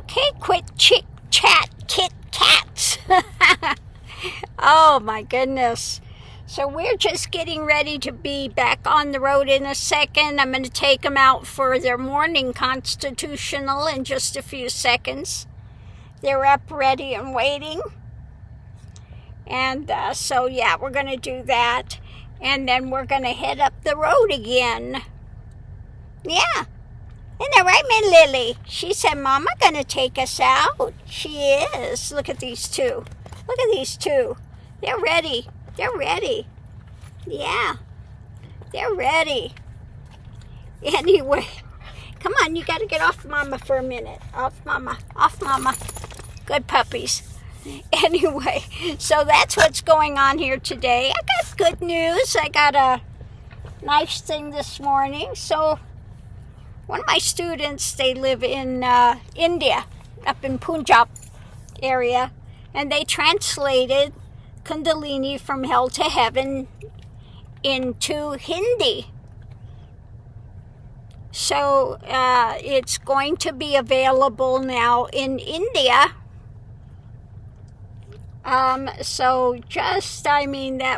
Okay, quit chick chat, kit cats. Oh my goodness. So we're just getting ready to be back on the road in a second. I'm going to take them out for their morning constitutional in just a few seconds. They're up, ready, and waiting. And so, yeah, we're going to do that. And then we're going to head up the road again. Yeah. Isn't that right, my Lily? She said, Mama going to take us out. She is. Look at these two. Look at these two. They're ready. They're ready. Yeah. They're ready. Anyway. Come on, you got to get off Mama for a minute. Off Mama. Off Mama. Good puppies. Anyway, so that's what's going on here today. I got good news. I got a nice thing this morning. So one of my students, they live in India, up in Punjab area, and they translated Kundalini from Hell to Heaven into Hindi. So it's going to be available now in India. That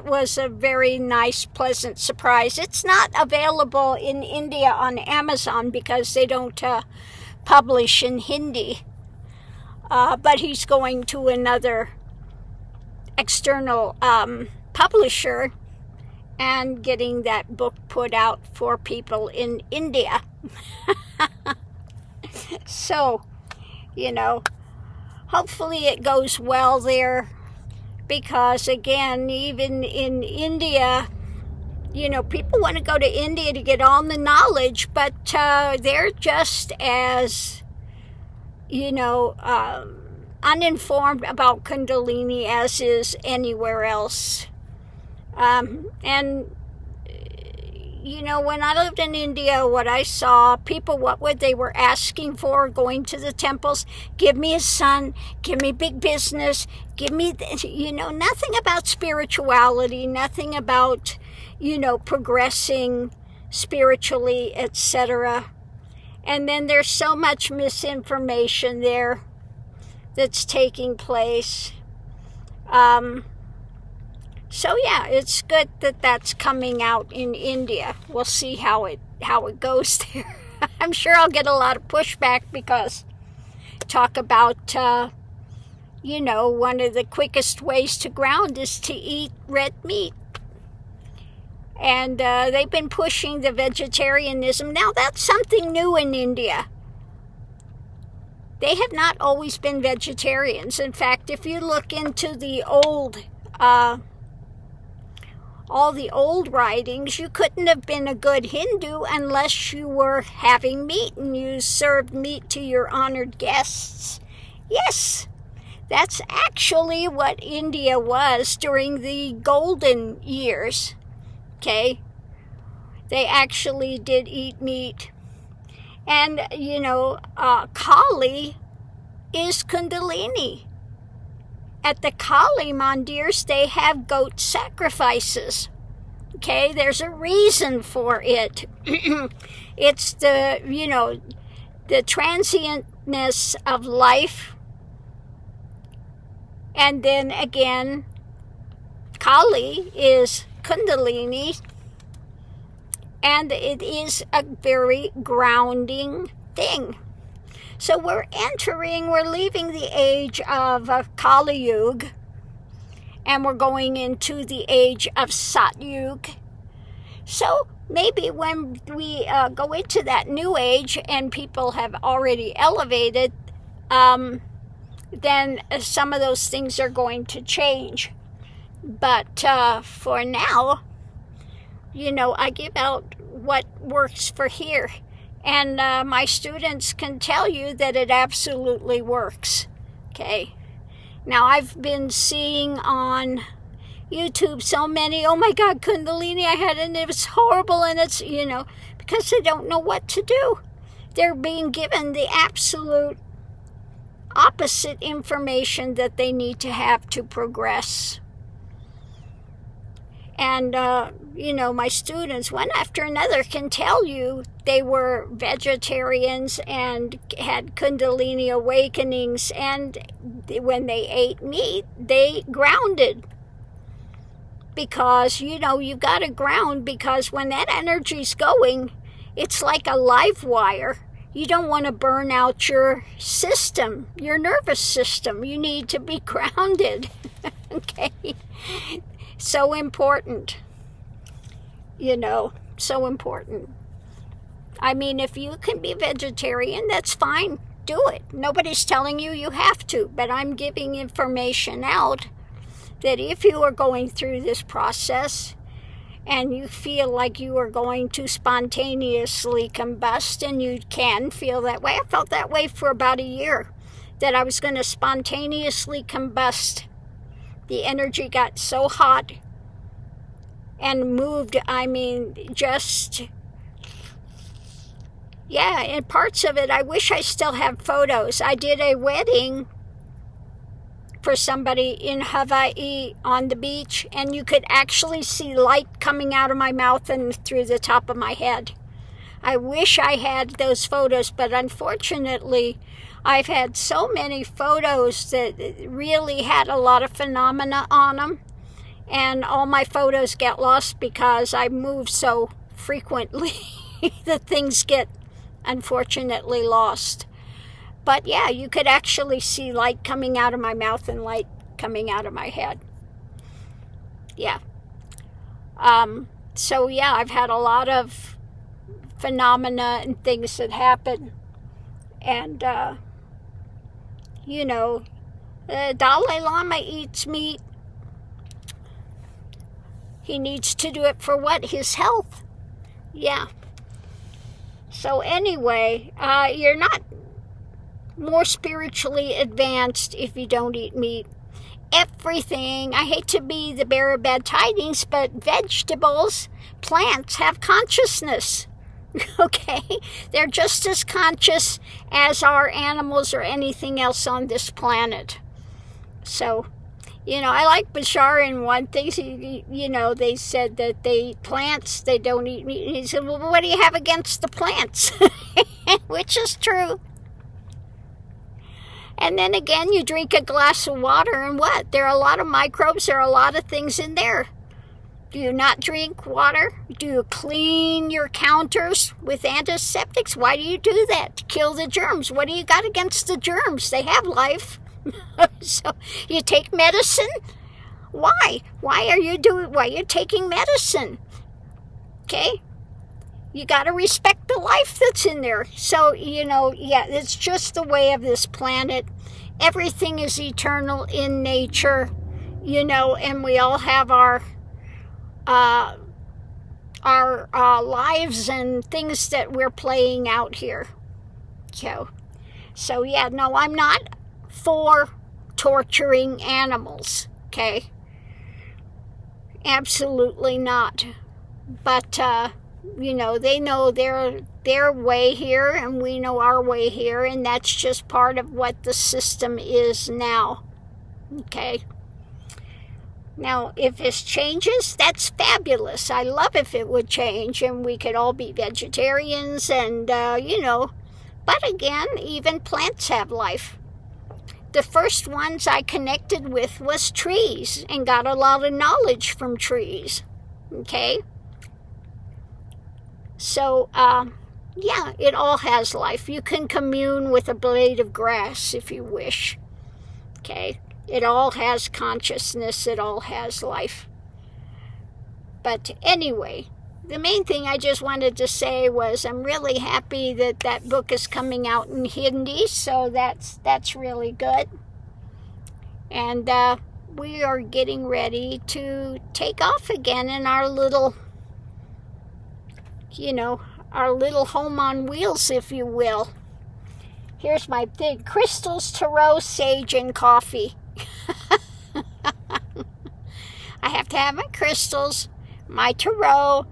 was a very nice, pleasant surprise. It's not available in India on Amazon because they don't publish in Hindi. But he's going to another external publisher and getting that book put out for people in India. So, hopefully it goes well there. Because, again, even in India, people want to go to India to get all the knowledge, but they're just as, uninformed about Kundalini as is anywhere else. When I lived in India, what I saw, people, what they were asking for, going to the temples, give me a son, give me big business, give me, nothing about spirituality, nothing about, progressing spiritually, etc. And then there's so much misinformation there that's taking place. So yeah, it's good that that's coming out in India. We'll see how it goes there. I'm sure I'll get a lot of pushback because talk about one of the quickest ways to ground is to eat red meat. And they've been pushing the vegetarianism. Now that's something new in India. They have not always been vegetarians. In fact, if you look into the all the old writings, you couldn't have been a good Hindu unless you were having meat and you served meat to your honored guests. Yes, that's actually what India was during the golden years. Okay? They actually did eat meat. And, Kali is Kundalini. At the Kali mandirs, they have goat sacrifices. Okay, there's a reason for it. It's the transientness of life. And then again, Kali is Kundalini. And it is a very grounding thing. So we're leaving the age of Kali Yuga, and we're going into the age of Sat Yuga. So maybe when we go into that new age and people have already elevated, then some of those things are going to change. But for now, I give out what works for here. And my students can tell you that it absolutely works. Okay. Now, I've been seeing on YouTube so many, oh my God, Kundalini I had, and it was horrible. And it's, because they don't know what to do. They're being given the absolute opposite information that they need to have to progress. And, you know, my students, one after another, can tell you they were vegetarians and had Kundalini awakenings. And when they ate meat, they grounded. Because, you know, you've got to ground, because when that energy's going, it's like a live wire. You don't want to burn out your system, your nervous system. You need to be grounded. Okay? So important. You know, so important. I mean, if you can be vegetarian, that's fine. Do it. Nobody's telling you you have to, but I'm giving information out that if you are going through this process and you feel like you are going to spontaneously combust, and you can feel that way. I felt that way for about a year, that I was going to spontaneously combust. The energy got so hot and moved, I mean, just, yeah, and parts of it, I wish I still have photos. I did a wedding for somebody in Hawaii on the beach, and you could actually see light coming out of my mouth and through the top of my head. I wish I had those photos, but unfortunately, I've had so many photos that really had a lot of phenomena on them, and all my photos get lost because I move so frequently that things get, unfortunately, lost. But yeah, you could actually see light coming out of my mouth and light coming out of my head. Yeah. So yeah, I've had a lot of phenomena and things that happen. And, you know, the Dalai Lama eats meat. He needs to do it for what? His health. Yeah. So anyway, you're not more spiritually advanced if you don't eat meat. Everything, I hate to be the bearer of bad tidings, but vegetables, plants have consciousness. Okay? They're just as conscious as our animals or anything else on this planet. So, you know, I like Bashar in one thing. You know, they said that they eat plants, they don't eat meat. And he said, well, what do you have against the plants? Which is true. And then again, you drink a glass of water, and what? There are a lot of microbes, there are a lot of things in there. Do you not drink water? Do you clean your counters with antiseptics? Why do you do that? To kill the germs. What do you got against the germs? They have life. So you take medicine? Why? Why are you taking medicine? Okay? You got to respect the life that's in there. So, you know, yeah, it's just the way of this planet. Everything is eternal in nature, you know, and we all have our lives and things that we're playing out here. So yeah, no, I'm not for torturing animals, okay? Absolutely not. But, you know, they know their way here, and we know our way here, and that's just part of what the system is now. Okay? Now, if this changes, that's fabulous. I love if it would change, and we could all be vegetarians, and, you know, but again, even plants have life. The first ones I connected with was trees, and got a lot of knowledge from trees. Okay? So, yeah, it all has life. You can commune with a blade of grass if you wish. Okay? It all has consciousness. It all has life. But anyway, the main thing I just wanted to say was I'm really happy that that book is coming out in Hindi, so that's really good. And we are getting ready to take off again in our little, you know, our little home on wheels, if you will. Here's my thing: crystals, tarot, sage, and coffee. I have to have my crystals, my tarot.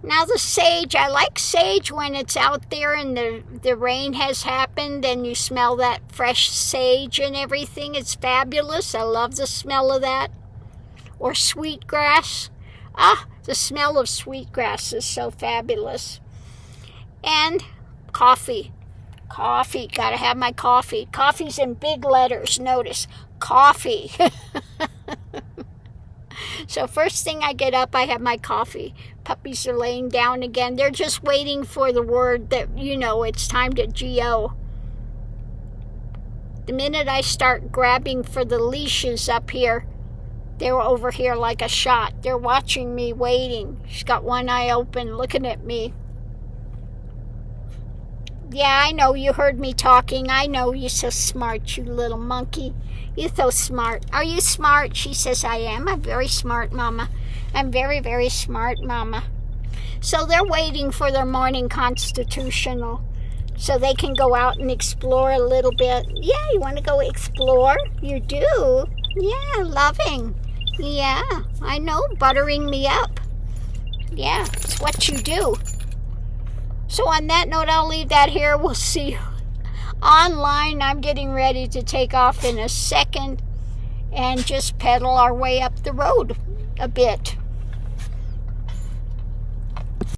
Now the sage, I like sage when it's out there and the rain has happened and you smell that fresh sage and everything. It's fabulous. I love the smell of that. Or sweetgrass. Ah, the smell of sweetgrass is so fabulous. And coffee. Coffee. Gotta have my coffee. Coffee's in big letters. Notice. Coffee. So first thing I get up, I have my coffee. Puppies are laying down again. They're just waiting for the word that, it's time to GO. The minute I start grabbing for the leashes up here, they're over here like a shot. They're watching me, waiting. She's got one eye open, looking at me. Yeah, I know you heard me talking. I know you're so smart, you little monkey. You're so smart. Are you smart? She says, I am. I'm very smart, Mama. I'm very, very smart, Mama. So they're waiting for their morning constitutional so they can go out and explore a little bit. Yeah, you want to go explore? You do? Yeah, loving. Yeah, I know, buttering me up. Yeah, it's what you do. So on that note, I'll leave that here. We'll see you online. I'm getting ready to take off in a second and just pedal our way up the road a bit.